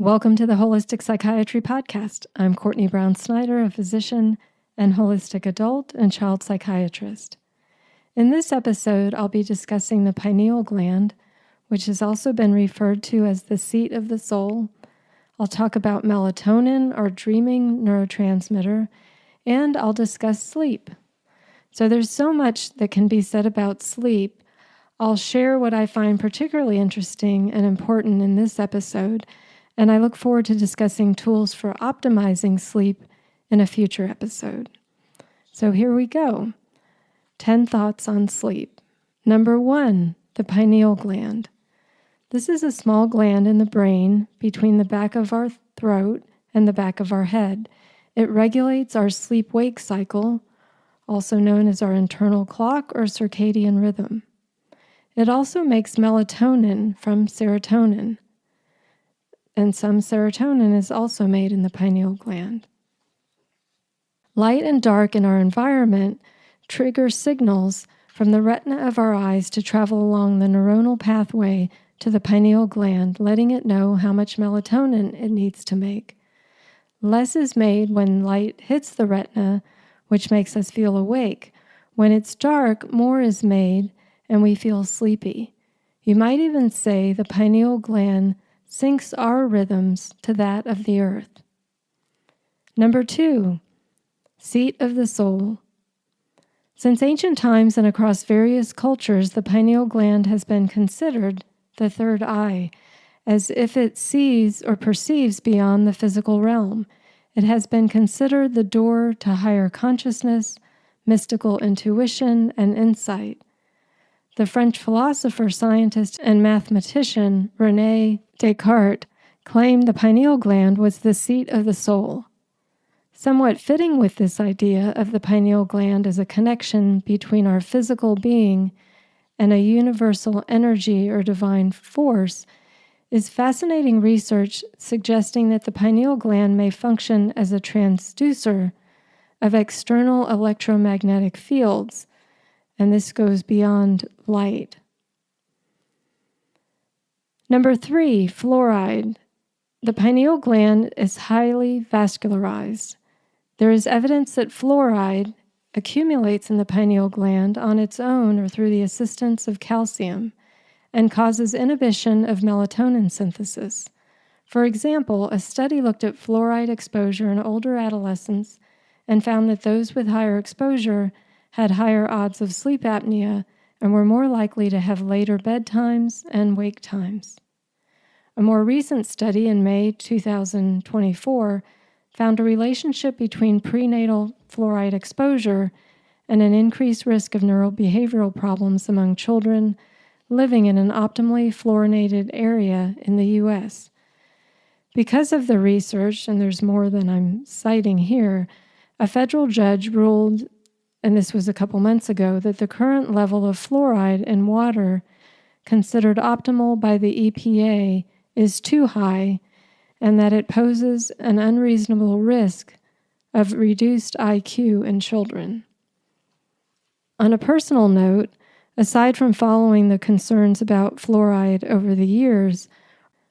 Welcome to the Holistic Psychiatry Podcast. I'm Courtney Brown Snyder, a physician and holistic adult and child psychiatrist. In this episode, I'll be discussing the pineal gland, which has also been referred to as the seat of the soul. I'll talk about melatonin, our dreaming neurotransmitter, and I'll discuss sleep. So there's so much that can be said about sleep. I'll share what I find particularly interesting and important in this episode, and I look forward to discussing tools for optimizing sleep in a future episode. So here we go. 10 thoughts on sleep. Number 1, the pineal gland. This is a small gland in the brain between the back of our throat and the back of our head. It regulates our sleep-wake cycle, also known as our internal clock or circadian rhythm. It also makes melatonin from serotonin, and some serotonin is also made in the pineal gland. Light and dark in our environment trigger signals from the retina of our eyes to travel along the neuronal pathway to the pineal gland, letting it know how much melatonin it needs to make. Less is made when light hits the retina, which makes us feel awake. When it's dark, more is made and we feel sleepy. You might even say the pineal gland syncs our rhythms to that of the earth. Number 2, seat of the soul. Since ancient times and across various cultures, the pineal gland has been considered the third eye, as if it sees or perceives beyond the physical realm. It has been considered the door to higher consciousness, mystical intuition, and insight. The French philosopher, scientist, and mathematician René Descartes claimed the pineal gland was the seat of the soul. Somewhat fitting with this idea of the pineal gland as a connection between our physical being and a universal energy or divine force is fascinating research suggesting that the pineal gland may function as a transducer of external electromagnetic fields, and this goes beyond light. Number 3, fluoride. The pineal gland is highly vascularized. There is evidence that fluoride accumulates in the pineal gland on its own or through the assistance of calcium and causes inhibition of melatonin synthesis. For example, a study looked at fluoride exposure in older adolescents and found that those with higher exposure had higher odds of sleep apnea and were more likely to have later bedtimes and wake times. A more recent study in May 2024 found a relationship between prenatal fluoride exposure and an increased risk of neurobehavioral problems among children living in an optimally fluorinated area in the U.S. Because of the research, and there's more than I'm citing here, a federal judge ruled, and this was a couple months ago, that the current level of fluoride in water considered optimal by the EPA is too high and that it poses an unreasonable risk of reduced IQ in children. On a personal note, aside from following the concerns about fluoride over the years,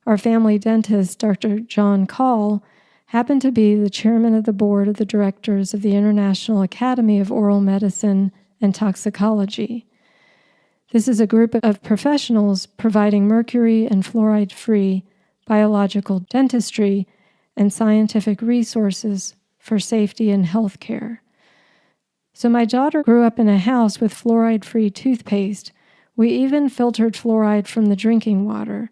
our family dentist, Dr. John Call, happened to be the chairman of the board of the directors of the International Academy of Oral Medicine and Toxicology. This is a group of professionals providing mercury and fluoride-free biological dentistry and scientific resources for safety and health care. So my daughter grew up in a house with fluoride-free toothpaste. We even filtered fluoride from the drinking water.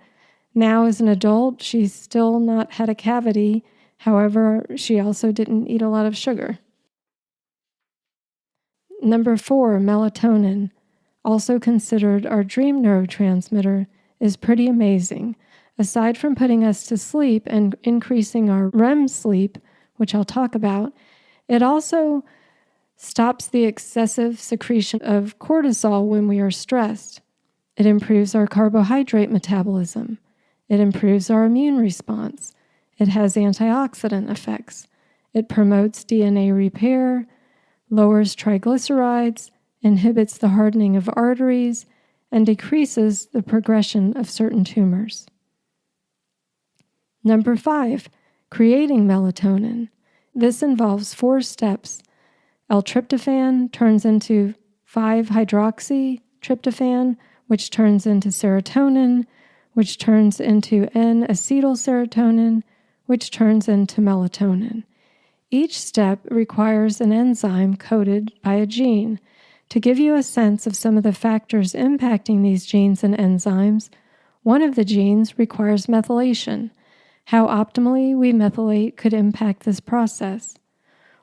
Now, as an adult, she's still not had a cavity. However, she also didn't eat a lot of sugar. Number 4, melatonin, also considered our dream neurotransmitter, is pretty amazing. Aside from putting us to sleep and increasing our REM sleep, which I'll talk about, it also stops the excessive secretion of cortisol when we are stressed. It improves our carbohydrate metabolism. It improves our immune response. It has antioxidant effects. It promotes DNA repair, lowers triglycerides, inhibits the hardening of arteries, and decreases the progression of certain tumors. Number 5, creating melatonin. This involves 4 steps. L-tryptophan turns into 5-hydroxytryptophan, which turns into serotonin, which turns into N-acetylserotonin, which turns into melatonin. Each step requires an enzyme coded by a gene. To give you a sense of some of the factors impacting these genes and enzymes, one of the genes requires methylation. How optimally we methylate could impact this process.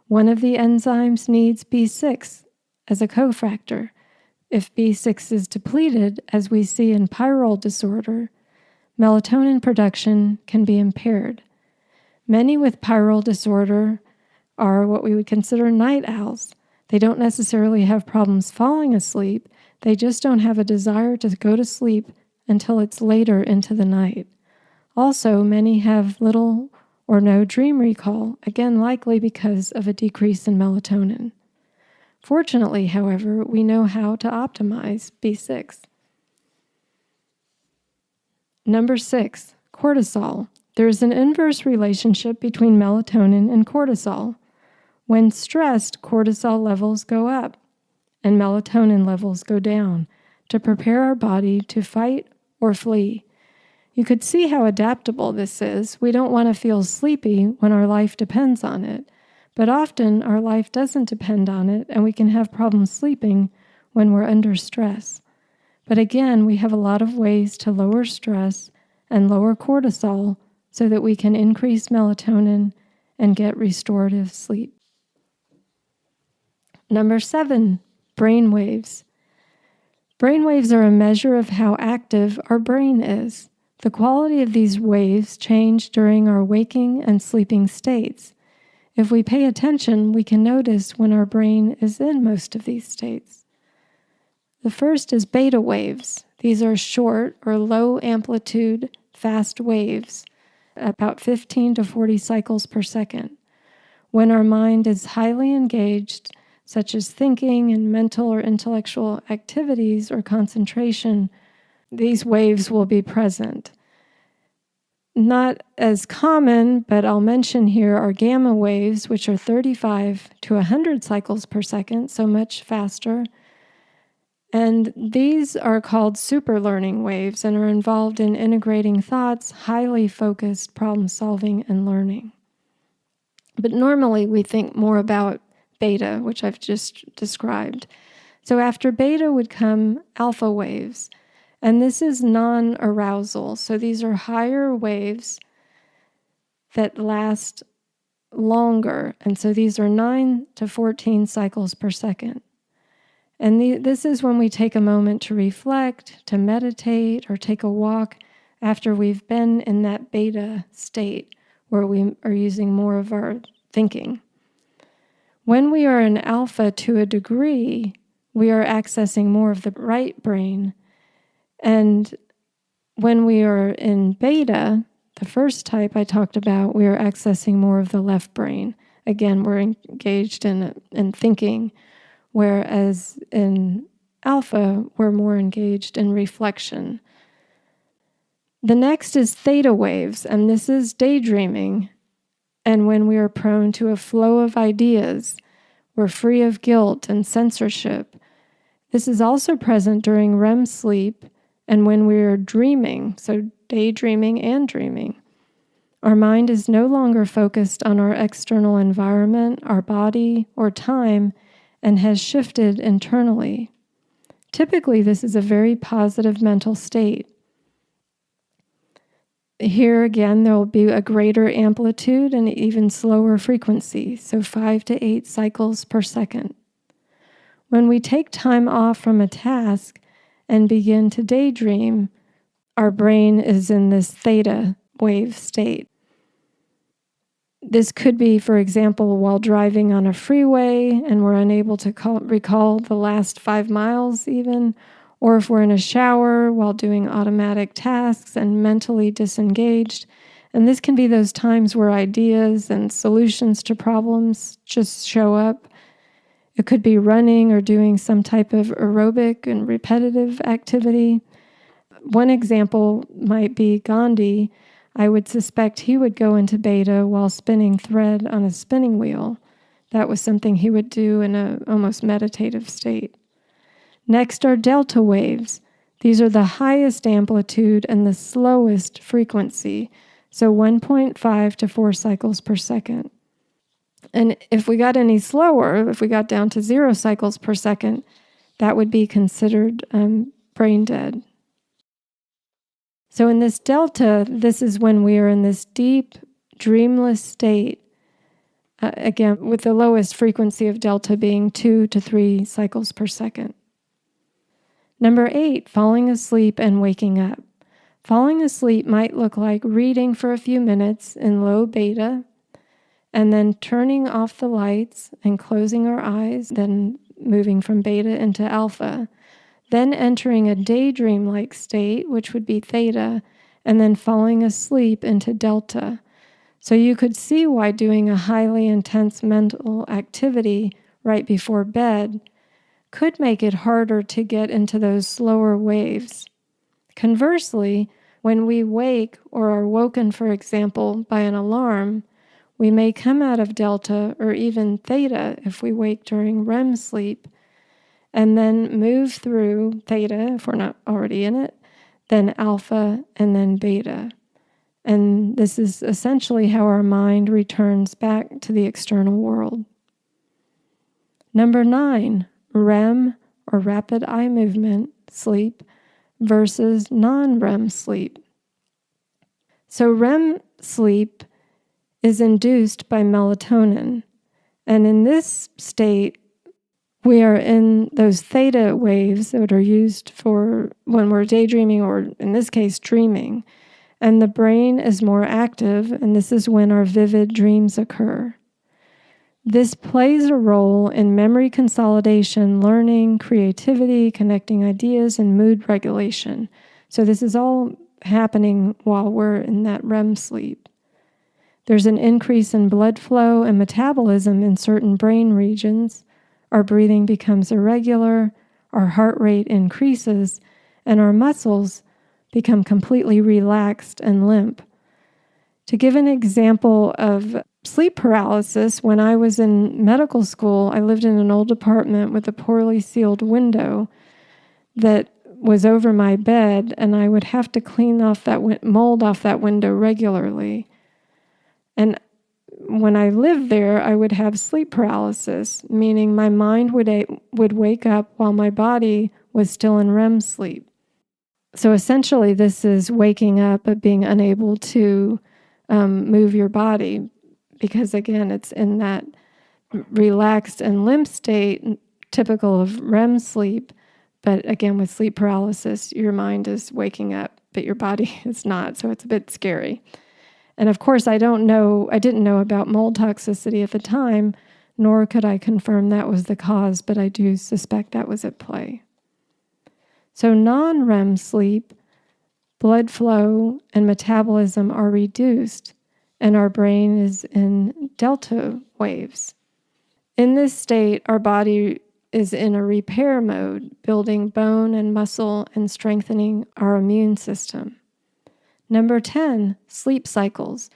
One of the enzymes needs B6 as a cofactor. If B6 is depleted, as we see in pyrrole disorder, melatonin production can be impaired. Many with pyrrole disorder are what we would consider night owls. They don't necessarily have problems falling asleep, they just don't have a desire to go to sleep until it's later into the night. Also, many have little or no dream recall, again likely because of a decrease in melatonin. Fortunately, however, we know how to optimize B6. Number 6, cortisol. There is an inverse relationship between melatonin and cortisol. When stressed, cortisol levels go up and melatonin levels go down to prepare our body to fight or flee. You could see how adaptable this is. We don't want to feel sleepy when our life depends on it, but often our life doesn't depend on it and we can have problems sleeping when we're under stress. But again, we have a lot of ways to lower stress and lower cortisol so that we can increase melatonin and get restorative sleep. Number 7, brain waves. Brain waves are a measure of how active our brain is. The quality of these waves change during our waking and sleeping states. If we pay attention, we can notice when our brain is in most of these states. The first is beta waves. These are short or low amplitude, fast waves, about 15 to 40 cycles per second. When our mind is highly engaged, such as thinking and mental or intellectual activities or concentration, these waves will be present. Not as common, but I'll mention here are gamma waves, which are 35 to 100 cycles per second, so much faster. And these are called super learning waves and are involved in integrating thoughts, highly focused problem solving and learning. But normally we think more about beta, which I've just described. So after beta would come alpha waves, and this is non-arousal. So these are higher waves that last longer, and so these are 9 to 14 cycles per second. And this is when we take a moment to reflect, to meditate, or take a walk after we've been in that beta state where we are using more of our thinking. When we are in alpha to a degree, we are accessing more of the right brain. And when we are in beta, the first type I talked about, we are accessing more of the left brain. Again, we're engaged in thinking, whereas in alpha, we're more engaged in reflection. The next is theta waves, and this is daydreaming. And when we are prone to a flow of ideas, we're free of guilt and censorship. This is also present during REM sleep and when we are dreaming, so daydreaming and dreaming. Our mind is no longer focused on our external environment, our body, or time, and has shifted internally. Typically, this is a very positive mental state. Here again, there will be a greater amplitude and even slower frequency, so 5 to 8 cycles per second. When we take time off from a task and begin to daydream, our brain is in this theta wave state. This could be, for example, while driving on a freeway and we're unable to recall the last 5 miles even, or if we're in a shower while doing automatic tasks and mentally disengaged. And this can be those times where ideas and solutions to problems just show up. It could be running or doing some type of aerobic and repetitive activity. One example might be Gandhi. I would suspect he would go into beta while spinning thread on a spinning wheel. That was something he would do in an almost meditative state. Next are delta waves. These are the highest amplitude and the slowest frequency, so 1.5 to 4 cycles per second. And if we got any slower, if we got down to 0 cycles per second, that would be considered brain dead. So in this delta, this is when we are in this deep, dreamless state, again, with the lowest frequency of delta being 2 to 3 cycles per second. Number 8, falling asleep and waking up. Falling asleep might look like reading for a few minutes in low beta, and then turning off the lights and closing our eyes, then moving from beta into alpha, then entering a daydream-like state, which would be theta, and then falling asleep into delta. So you could see why doing a highly intense mental activity right before bed could make it harder to get into those slower waves. Conversely, when we wake or are woken, for example, by an alarm, we may come out of delta or even theta if we wake during REM sleep, and then move through theta if we're not already in it, then alpha, and then beta. And this is essentially how our mind returns back to the external world. Number 9, REM or rapid eye movement sleep versus non-REM sleep. So REM sleep is induced by melatonin, and in this state, we are in those theta waves that are used for when we're daydreaming or, in this case, dreaming. And the brain is more active, and this is when our vivid dreams occur. This plays a role in memory consolidation, learning, creativity, connecting ideas, and mood regulation. So this is all happening while we're in that REM sleep. There's an increase in blood flow and metabolism in certain brain regions. Our breathing becomes irregular, our heart rate increases, and our muscles become completely relaxed and limp. To give an example of sleep paralysis, when I was in medical school, I lived in an old apartment with a poorly sealed window that was over my bed, and I would have to clean off that mold off that window regularly. And when I lived there, I would have sleep paralysis, meaning my mind would wake up while my body was still in REM sleep. So essentially, this is waking up but being unable to move your body because, again, it's in that relaxed and limp state, typical of REM sleep. But again, with sleep paralysis, your mind is waking up, but your body is not. So it's a bit scary. And of course, I didn't know about mold toxicity at the time, nor could I confirm that was the cause, but I do suspect that was at play. So non-REM sleep, blood flow and metabolism are reduced, and our brain is in delta waves. In this state, our body is in a repair mode, building bone and muscle and strengthening our immune system. Number 10, sleep cycles.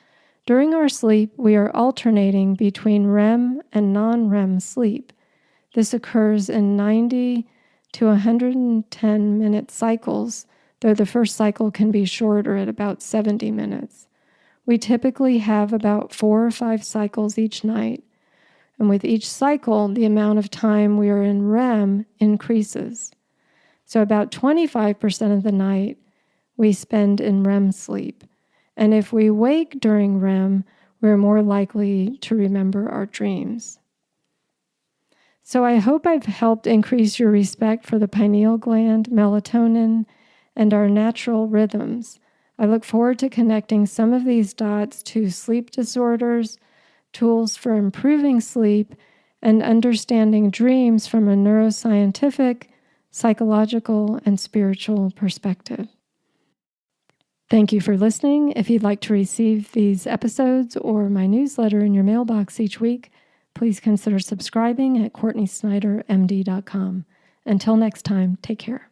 During our sleep, we are alternating between REM and non-REM sleep. This occurs in 90 to 110-minute cycles, though the first cycle can be shorter at about 70 minutes. We typically have about 4 or 5 cycles each night, and with each cycle, the amount of time we are in REM increases. So about 25% of the night we spend in REM sleep. And if we wake during REM, we're more likely to remember our dreams. So I hope I've helped increase your respect for the pineal gland, melatonin, and our natural rhythms. I look forward to connecting some of these dots to sleep disorders, tools for improving sleep, and understanding dreams from a neuroscientific, psychological, and spiritual perspective. Thank you for listening. If you'd like to receive these episodes or my newsletter in your mailbox each week, please consider subscribing at CourtneySnyderMD.com. Until next time, take care.